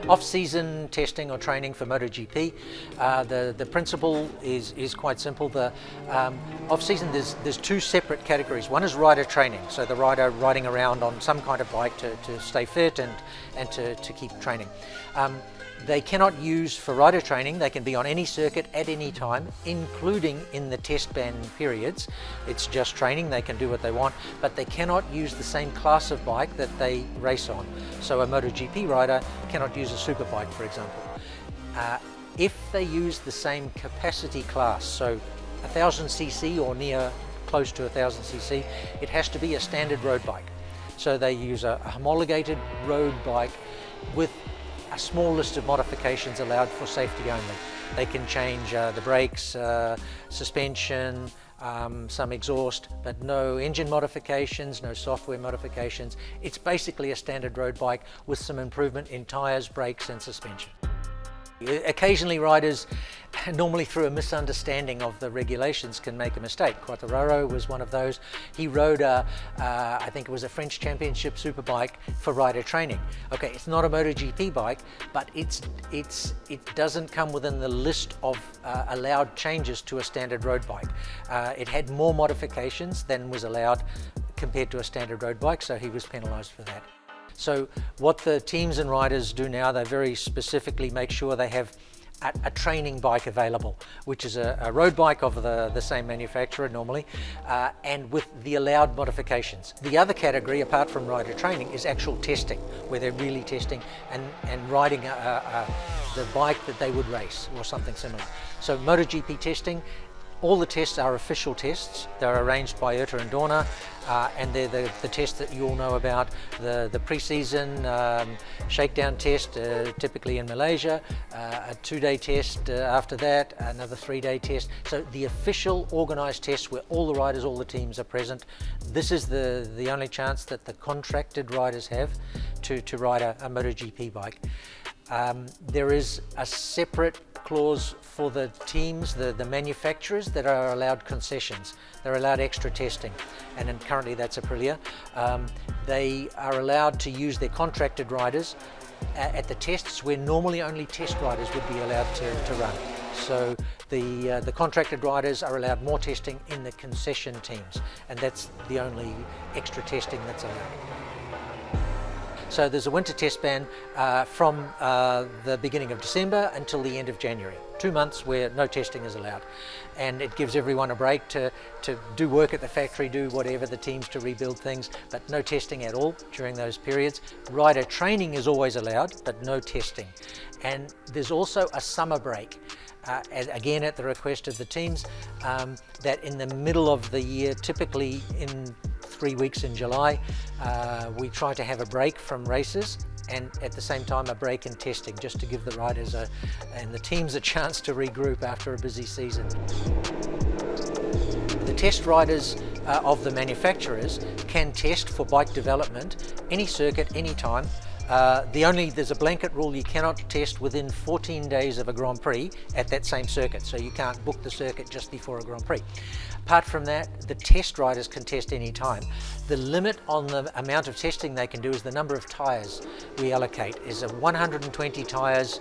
Off-season testing or training for MotoGP, the principle is quite simple. The off-season, there's two separate categories. One is rider training, so the rider riding around on some kind of bike to stay fit and to keep training. They cannot use for rider training. They can be on any circuit at any time, including in the test ban periods. It's just training, they can do what they want, but they cannot use the same class of bike that they race on. So a MotoGP rider cannot use a superbike, for example. If they use the same capacity class, so 1000cc or near close to 1000cc, it has to be a standard road bike. So they use a homologated road bike with a small list of modifications allowed for safety only. They can change the brakes, suspension, some exhaust, but no engine modifications, no software modifications. It's basically a standard road bike with some improvement in tyres, brakes and suspension. Occasionally riders, normally through a misunderstanding of the regulations, can make a mistake. Quartararo was one of those. He rode I think it was a French Championship Superbike for rider training. Okay, it's not a MotoGP bike, but it doesn't come within the list of allowed changes to a standard road bike. It had more modifications than was allowed compared to a standard road bike, so he was penalised for that. So what the teams and riders do now, they very specifically make sure they have a training bike available, which is a road bike of the same manufacturer normally, and with the allowed modifications. The other category, apart from rider training, is actual testing, where they're really testing and riding the bike that they would race or something similar. So MotoGP testing, all the tests are official tests. They're arranged by IRTA and Dorna, and they're the tests that you all know about. The pre-season shakedown test, typically in Malaysia, a 2-day test after that, another 3-day test. So the official organised tests where all the riders, all the teams are present. This is the only chance that the contracted riders have to ride a MotoGP bike. There is a separate clause for the teams, the manufacturers, that are allowed concessions. They're allowed extra testing, and currently that's Aprilia. They are allowed to use their contracted riders at the tests where normally only test riders would be allowed to run. So the contracted riders are allowed more testing in the concession teams, and that's the only extra testing that's allowed. So there's a winter test ban from the beginning of December until the end of January. 2 months where no testing is allowed. And it gives everyone a break to do work at the factory, do whatever, the teams to rebuild things, but no testing at all during those periods. Rider training is always allowed, but no testing. And there's also a summer break. Again, at the request of the teams, that in the middle of the year, typically in 3 weeks in July, we try to have a break from races, and at the same time a break in testing, just to give the riders and the teams a chance to regroup after a busy season. The test riders of the manufacturers can test for bike development any circuit, any time. There's a blanket rule: you cannot test within 14 days of a Grand Prix at that same circuit, so you can't book the circuit just before a Grand Prix. Apart from that, the test riders can test any time. The limit on the amount of testing they can do is the number of tyres we allocate, is 120 tyres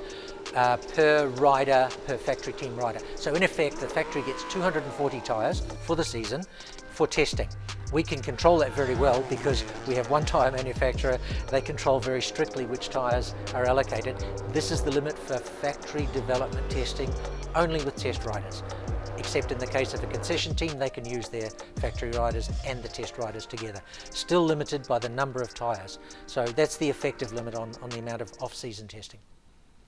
per rider, per factory team rider. So in effect, the factory gets 240 tyres for the season for testing. We can control that very well because we have one tyre manufacturer. They control very strictly which tyres are allocated. This is the limit for factory development testing, only with test riders. Except in the case of a concession team, they can use their factory riders and the test riders together. Still limited by the number of tyres. So that's the effective limit on the amount of off-season testing.